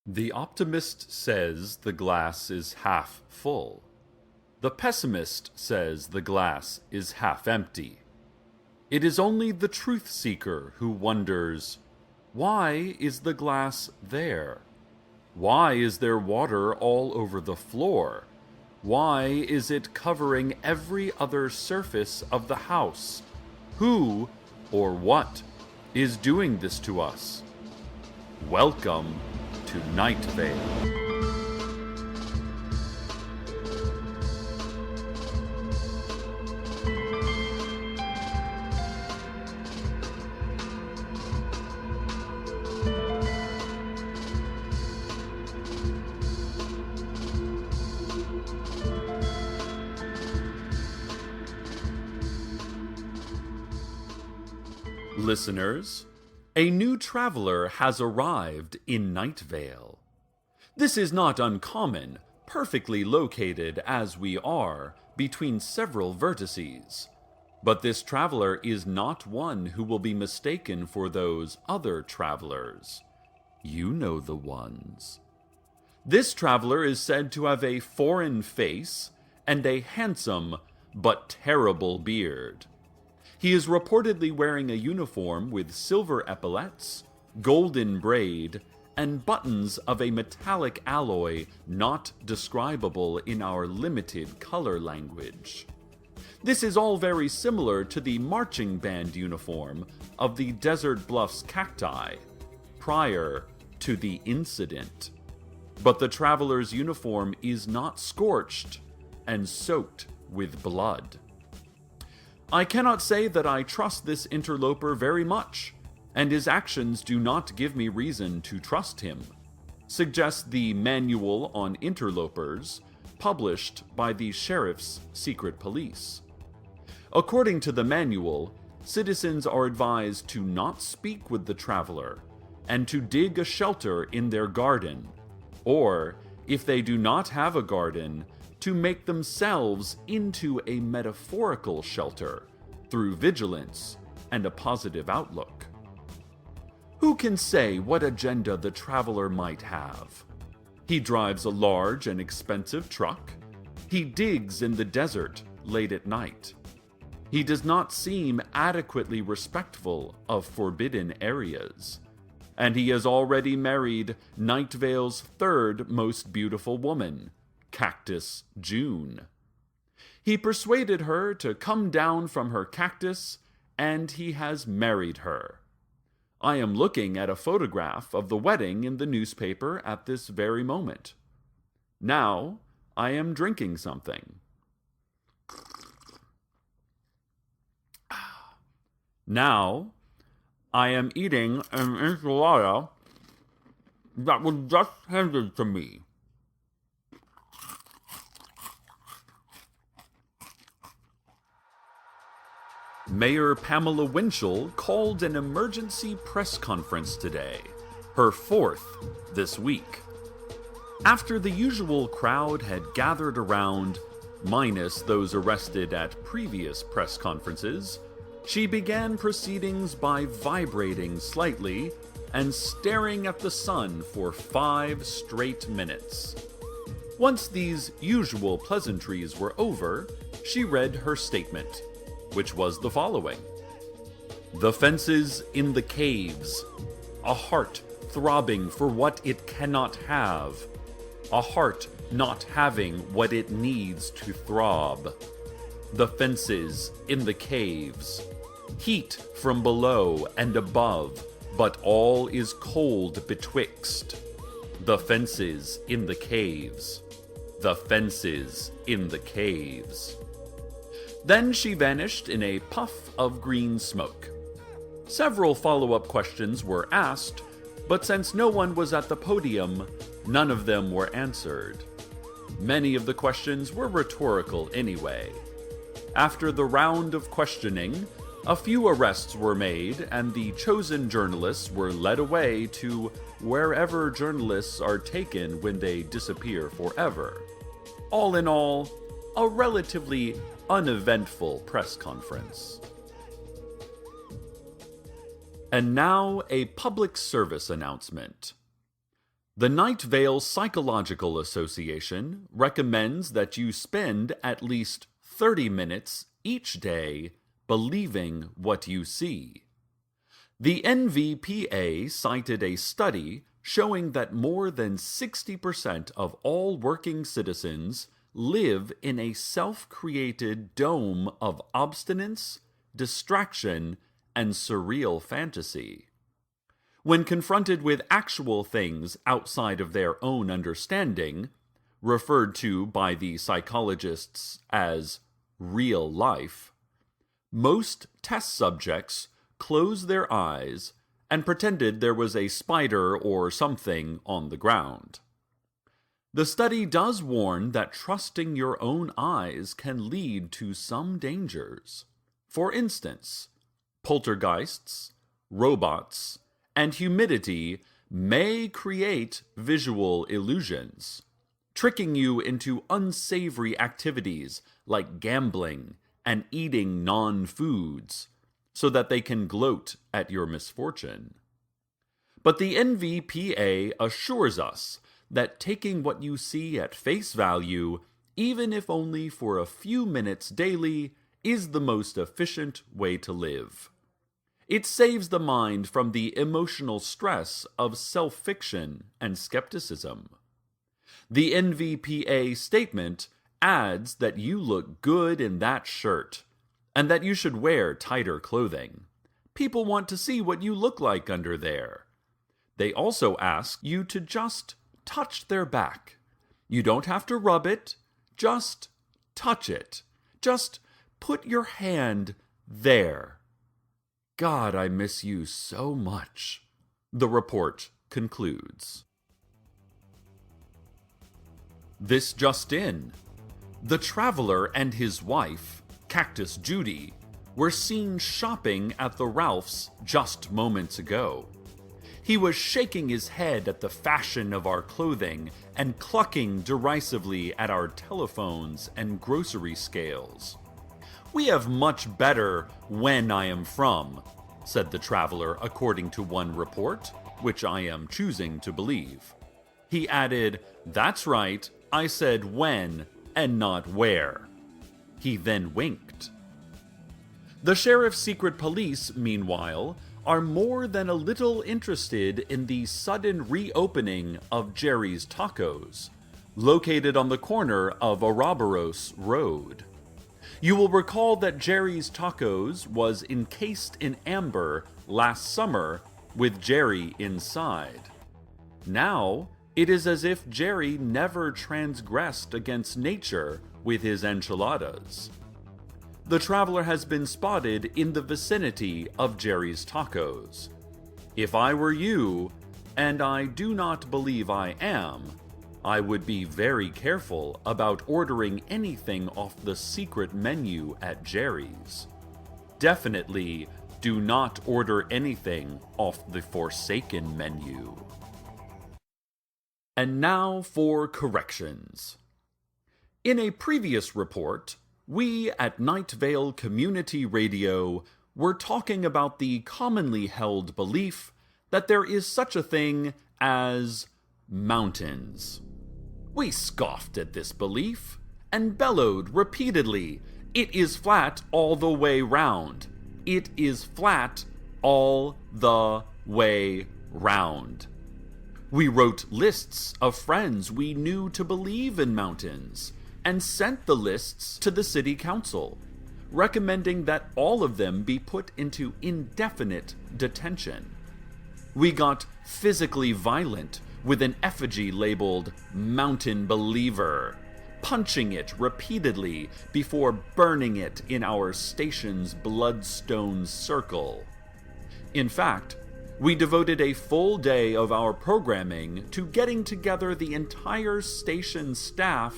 The optimist says the glass is half full. The pessimist says the glass is half empty. It is only the truth seeker who wonders, why is the glass there? Why is there water all over the floor? Why is it covering every other surface of the house? Who, or what, is doing this to us? Welcome to Night Vale. Listeners, a new traveler has arrived in Night Vale. This is not uncommon, perfectly located as we are between several vertices. But this traveler is not one who will be mistaken for those other travelers. You know the ones. This traveler is said to have a foreign face and a handsome but terrible beard. He is reportedly wearing a uniform with silver epaulets, golden braid, and buttons of a metallic alloy not describable in our limited color language. This is all very similar to the marching band uniform of the Desert Bluffs cacti, prior to the incident. But the traveler's uniform is not scorched and soaked with blood. I cannot say that I trust this interloper very much, and his actions do not give me reason to trust him, suggests the Manual on Interlopers, published by the Sheriff's Secret Police. According to the manual, citizens are advised to not speak with the traveler, and to dig a shelter in their garden, or, if they do not have a garden, to make themselves into a metaphorical shelter through vigilance and a positive outlook. Who can say what agenda the traveler might have? He drives a large and expensive truck. He digs in the desert late at night. He does not seem adequately respectful of forbidden areas. And he has already married Night Vale's third most beautiful woman, Cactus June. He persuaded her to come down from her cactus, and he has married her. I am looking at a photograph of the wedding in the newspaper at this very moment. Now, I am drinking something. Now, I am eating an enchilada that was just handed to me. Mayor Pamela Winchell called an emergency press conference today, her fourth this week. After the usual crowd had gathered around, minus those arrested at previous press conferences, she began proceedings by vibrating slightly and staring at the sun for 5 straight minutes. Once these usual pleasantries were over, she read her statement, which was the following. The fences in the caves, a heart throbbing for what it cannot have, a heart not having what it needs to throb. The fences in the caves, heat from below and above, but all is cold betwixt. The fences in the caves, the fences in the caves. Then she vanished in a puff of green smoke. Several follow-up questions were asked, but since no one was at the podium, none of them were answered. Many of the questions were rhetorical anyway. After the round of questioning, a few arrests were made, and the chosen journalists were led away to wherever journalists are taken when they disappear forever. All in all, a relatively uneventful press conference. And now a public service announcement. The Night Vale Psychological Association recommends that you spend at least 30 minutes each day believing what you see. The NVPA cited a study showing that more than 60% of all working citizens live in a self-created dome of obstinance, distraction, and surreal fantasy. When confronted with actual things outside of their own understanding, referred to by the psychologists as real life, most test subjects closed their eyes and pretended there was a spider or something on the ground. The study does warn that trusting your own eyes can lead to some dangers. For instance, poltergeists, robots, and humidity may create visual illusions, tricking you into unsavory activities like gambling and eating non-foods, so that they can gloat at your misfortune. But the NVPA assures us that taking what you see at face value, even if only for a few minutes daily, is the most efficient way to live. It saves the mind from the emotional stress of self-fiction and skepticism. The NVPA statement adds that you look good in that shirt, and that you should wear tighter clothing. People want to see what you look like under there. They also ask you to just touch their back. You don't have to rub it, just touch it. Just put your hand there. God, I miss you so much, the report concludes. This just in. The traveler and his wife, Cactus Judy, were seen shopping at the Ralph's just moments ago. He was shaking his head at the fashion of our clothing and clucking derisively at our telephones and grocery scales. "We have much better when I am from," said the traveler according to one report, which I am choosing to believe. He added, "That's right, I said when and not where." He then winked. The sheriff's secret police, meanwhile, are more than a little interested in the sudden reopening of Jerry's Tacos, located on the corner of Ouroboros Road. You will recall that Jerry's Tacos was encased in amber last summer with Jerry inside. Now, it is as if Jerry never transgressed against nature with his enchiladas. The traveler has been spotted in the vicinity of Jerry's Tacos. If I were you, and I do not believe I am, I would be very careful about ordering anything off the secret menu at Jerry's. Definitely do not order anything off the Forsaken menu. And now for corrections. In a previous report, we at Night Vale Community Radio were talking about the commonly held belief that there is such a thing as mountains. We scoffed at this belief and bellowed repeatedly, "It is flat all the way round. It is flat all the way round." We wrote lists of friends we knew to believe in mountains and sent the lists to the city council, recommending that all of them be put into indefinite detention. We got physically violent with an effigy labeled Mountain Believer, punching it repeatedly before burning it in our station's bloodstone circle. In fact, we devoted a full day of our programming to getting together the entire station staff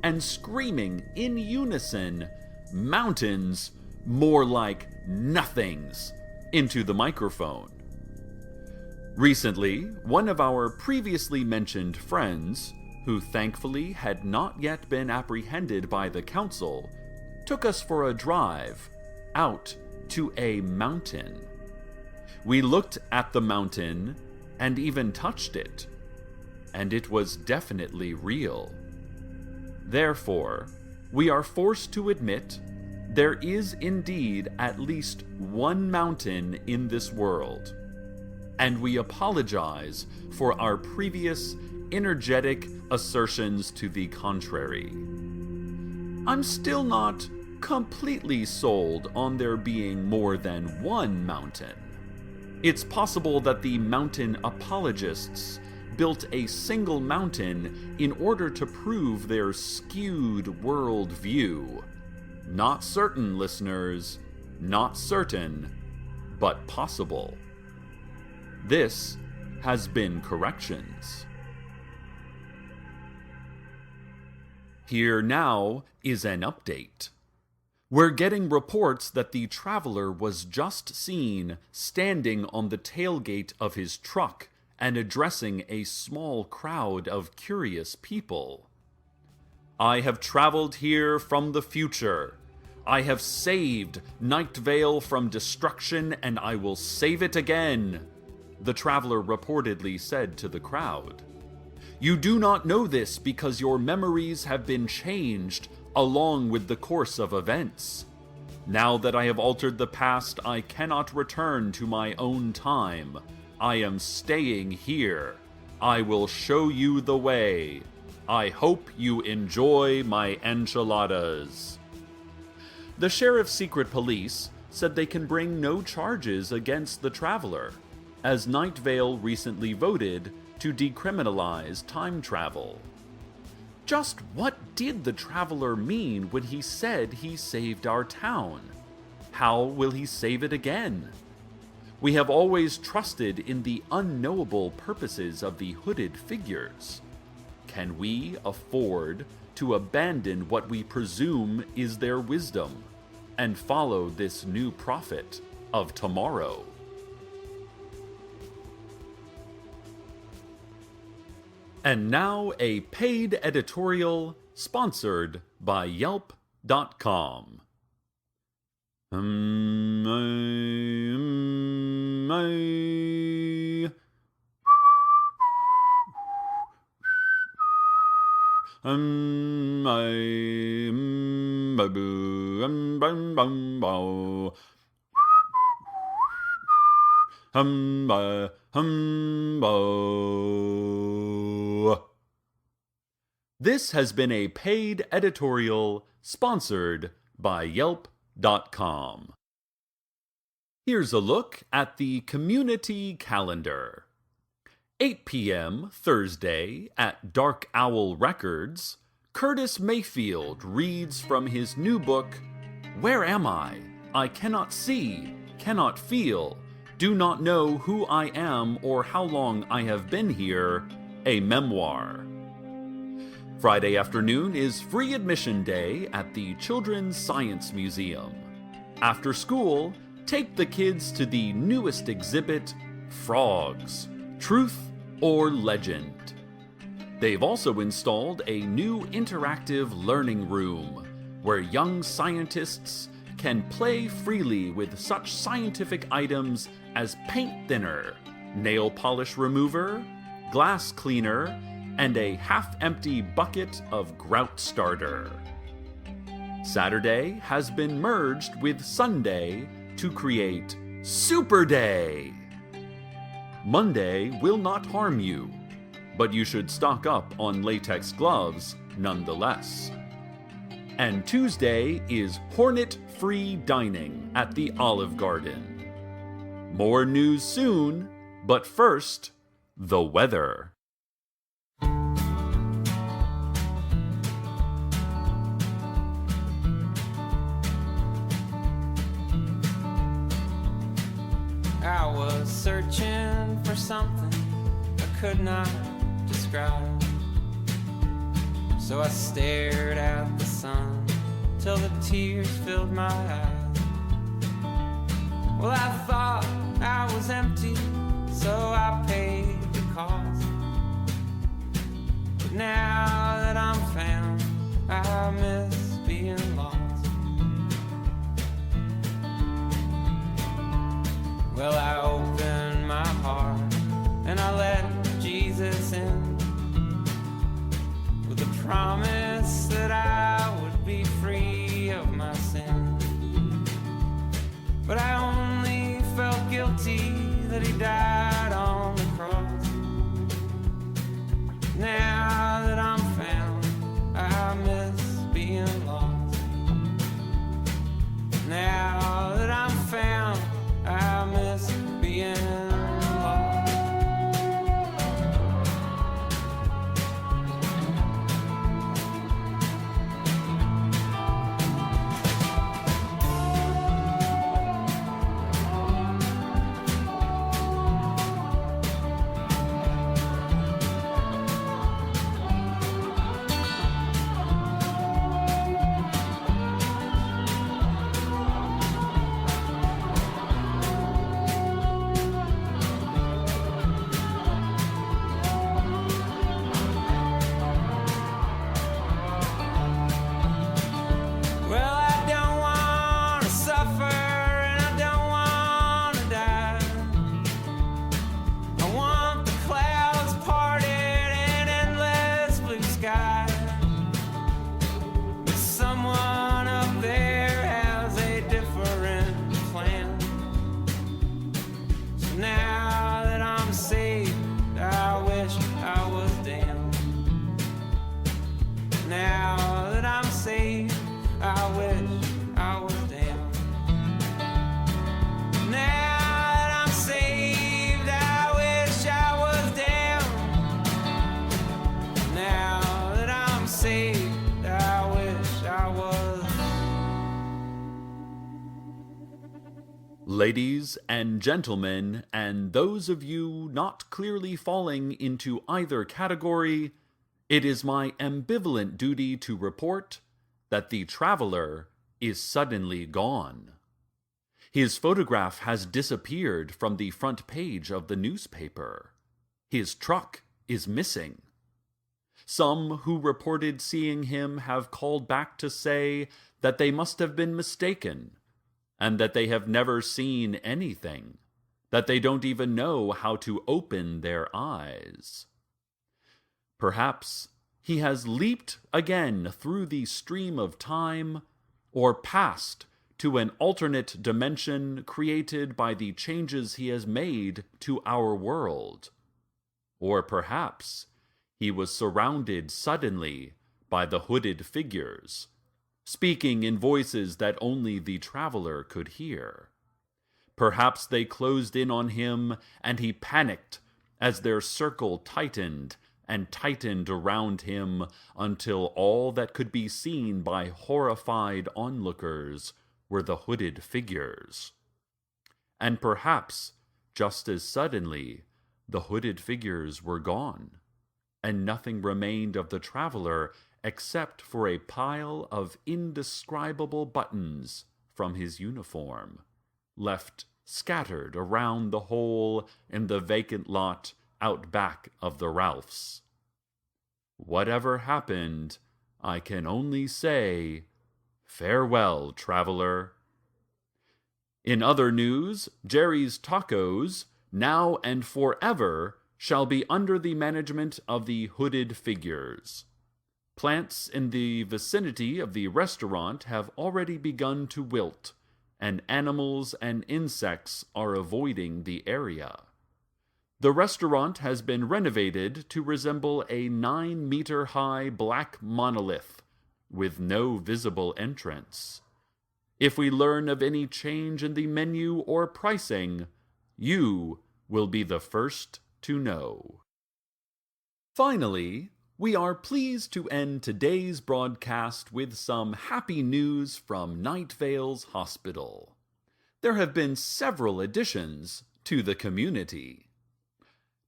and screaming in unison, "Mountains, more like nothings," into the microphone. Recently, one of our previously mentioned friends, who thankfully had not yet been apprehended by the council, took us for a drive out to a mountain. We looked at the mountain and even touched it. and it was definitely real. Therefore, we are forced to admit there is indeed at least one mountain in this world, and we apologize for our previous energetic assertions to the contrary. I'm still not completely sold on there being more than one mountain. It's possible that the mountain apologists built a single mountain in order to prove their skewed worldview. Not certain, listeners, not certain, but possible. This has been Corrections. Here now is an update. We're getting reports that the traveler was just seen standing on the tailgate of his truck and addressing a small crowd of curious people. I have traveled here from the future. I have saved Night Vale from destruction, and I will save it again, the traveler reportedly said to the crowd. You do not know this because your memories have been changed along with the course of events. Now that I have altered the past, I cannot return to my own time. I am staying here. I will show you the way. I hope you enjoy my enchiladas. The sheriff's secret police said they can bring no charges against the traveler, as Night Vale recently voted to decriminalize time travel. Just what did the traveler mean when he said he saved our town? How will he save it again? We have always trusted in the unknowable purposes of the hooded figures. Can we afford to abandon what we presume is their wisdom and follow this new prophet of tomorrow? And now a paid editorial sponsored by Yelp.com. This has been a paid editorial sponsored by Yelp.com. Here's a look at the community calendar. 8 p.m. Thursday at Dark Owl Records, Curtis Mayfield reads from his new book, Where Am I? I Cannot See, Cannot Feel, Do Not Know Who I Am or How Long I Have Been Here, a memoir. Friday afternoon is free admission day at the Children's Science Museum. After school, take the kids to the newest exhibit, Frogs, Truth or Legend. They've also installed a new interactive learning room where young scientists can play freely with such scientific items as paint thinner, nail polish remover, glass cleaner, and a half-empty bucket of grout starter. Saturday has been merged with Sunday to create Super Day. Monday will not harm you, but you should stock up on latex gloves nonetheless. And Tuesday is Hornet-free dining at the Olive Garden. More news soon, but first, the weather. I was searching for something I could not describe. So I stared at the sun till the tears filled my eyes. Well, I thought I was empty, so I paid the cost. But now that I'm found, I miss being lost. Well, I opened my heart and I let Jesus in. promised that I would be free of my sin. But I only felt guilty that he died on the cross. Now that I'm found, I miss being lost. Now that I'm found, I miss being lost. Ladies and gentlemen, and those of you not clearly falling into either category, it is my ambivalent duty to report that the traveler is suddenly gone. His photograph has disappeared from the front page of the newspaper. His truck is missing. Some who reported seeing him have called back to say that they must have been mistaken, and that they have never seen anything, that they don't even know how to open their eyes. Perhaps he has leaped again through the stream of time, or passed to an alternate dimension created by the changes he has made to our world. Or perhaps he was surrounded suddenly by the hooded figures, speaking in voices that only the traveler could hear. Perhaps they closed in on him, and he panicked as their circle tightened and tightened around him until all that could be seen by horrified onlookers were the hooded figures. And perhaps, just as suddenly, the hooded figures were gone, and nothing remained of the traveler except for a pile of indescribable buttons from his uniform, left scattered around the hole in the vacant lot out back of the Ralphs. Whatever happened, I can only say, farewell, traveler. In other news, Jerry's Tacos, now and forever, shall be under the management of the hooded figures. Plants in the vicinity of the restaurant have already begun to wilt, and animals and insects are avoiding the area. The restaurant has been renovated to resemble a 9-meter-high black monolith with no visible entrance. If we learn of any change in the menu or pricing, you will be the first to know. Finally, we are pleased to end today's broadcast with some happy news from Night Vale's hospital. There have been several additions to the community.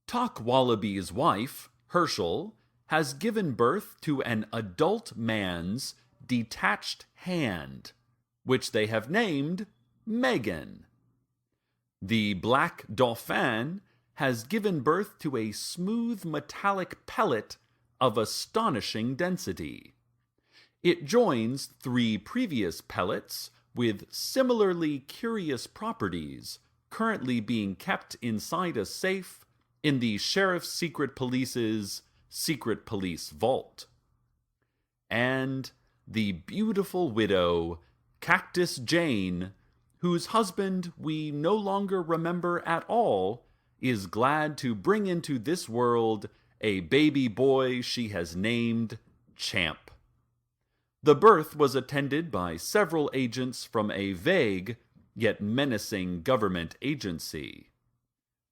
Talk Wallaby's wife, Herschel, has given birth to an adult man's detached hand, which they have named Megan. The Black Dauphin has given birth to a smooth metallic pellet of astonishing density. It joins 3 previous pellets with similarly curious properties currently being kept inside a safe in the Sheriff's Secret Police's Secret Police Vault. and the beautiful widow, Cactus Jane, whose husband we no longer remember at all, is glad to bring into this world a baby boy she has named Champ. The birth was attended by several agents from a vague, yet menacing government agency.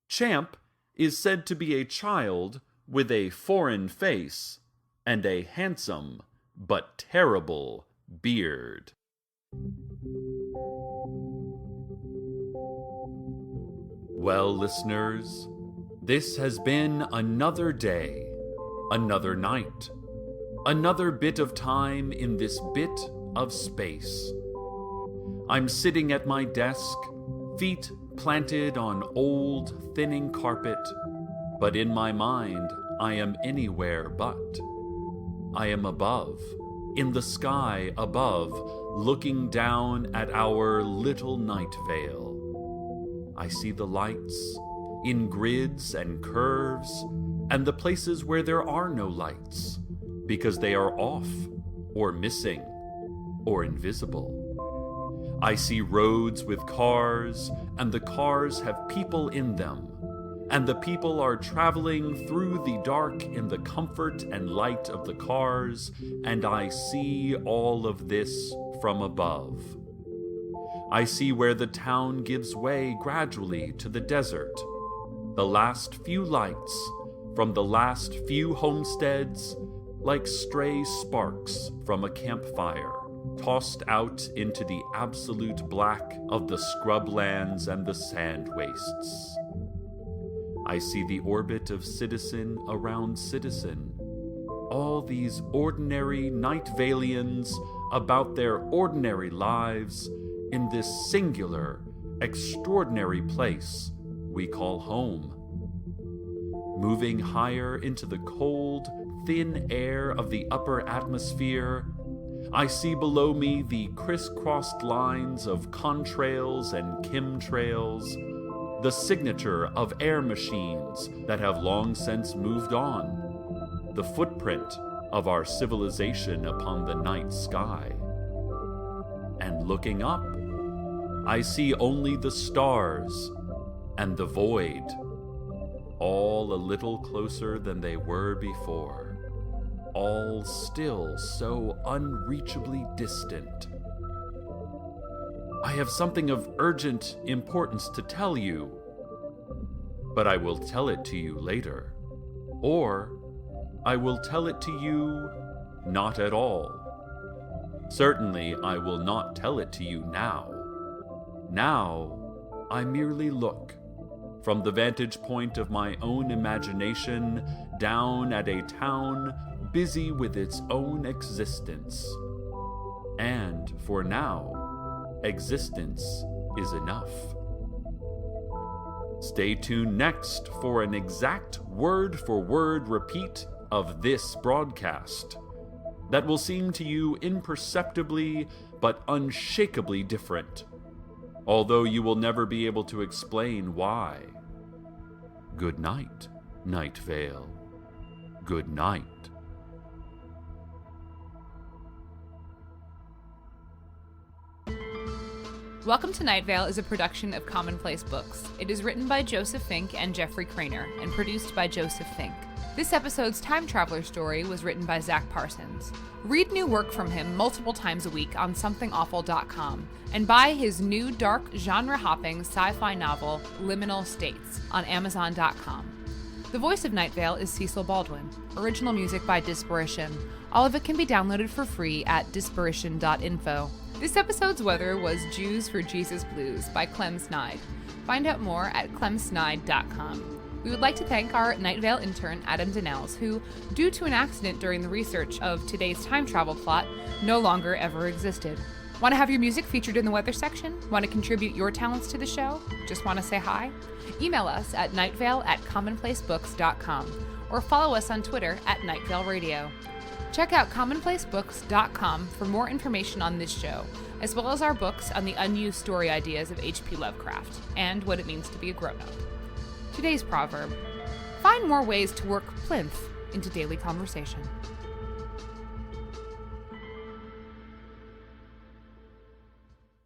Champ is said to be a child with a foreign face and a handsome but terrible beard. Well, listeners, this has been another day, another night, another bit of time in this bit of space. I'm sitting at my desk, feet planted on old, thinning carpet, but in my mind I am anywhere but. I am above, in the sky above, looking down at our little Night Vale. I see the lights in grids and curves, and the places where there are no lights, because they are off, or missing, or invisible. I see roads with cars, and the cars have people in them, and the people are traveling through the dark in the comfort and light of the cars, and I see all of this from above. I see where the town gives way gradually to the desert, the last few lights from the last few homesteads, like stray sparks from a campfire, tossed out into the absolute black of the scrublands and the sand wastes. I see the orbit of citizen around citizen, all these ordinary Night Valians about their ordinary lives in this singular, extraordinary place we call home. Moving higher into the cold, thin air of the upper atmosphere, I see below me the crisscrossed lines of contrails and chemtrails, the signature of air machines that have long since moved on, the footprint of our civilization upon the night sky. And looking up, I see only the stars and the void, all a little closer than they were before, all still so unreachably distant. I have something of urgent importance to tell you, but I will tell it to you later, or I will tell it to you not at all. Certainly I will not tell it to you now. Now I merely look, from the vantage point of my own imagination, down at a town busy with its own existence. And for now, existence is enough. Stay tuned next for an exact word-for-word repeat of this broadcast that will seem to you imperceptibly but unshakably different, although you will never be able to explain why. Good night, Night Vale. Good night. Welcome to Night Vale is a production of Commonplace Books. It is written by Joseph Fink and Jeffrey Craner, and produced by Joseph Fink. This episode's time traveler story was written by Zach Parsons. Read new work from him multiple times a week on somethingawful.com, and buy his new dark, genre-hopping sci-fi novel, Liminal States, on amazon.com. The voice of Night Vale is Cecil Baldwin. Original music by Disparition. All of it can be downloaded for free at disparition.info. This episode's weather was Jews for Jesus Blues by Clem Snide. Find out more at clemsnide.com. We would like to thank our Night Vale intern, Adam Donnells, who, due to an accident during the research of today's time travel plot, no longer ever existed. Want to have your music featured in the weather section? Want to contribute your talents to the show? Just want to say hi? Email us at nightvale@commonplacebooks.com or follow us on Twitter at Nightvale Radio. Check out commonplacebooks.com for more information on this show, as well as our books on the unused story ideas of H.P. Lovecraft and what it means to be a grown-up. Today's proverb: find more ways to work plinth into daily conversation.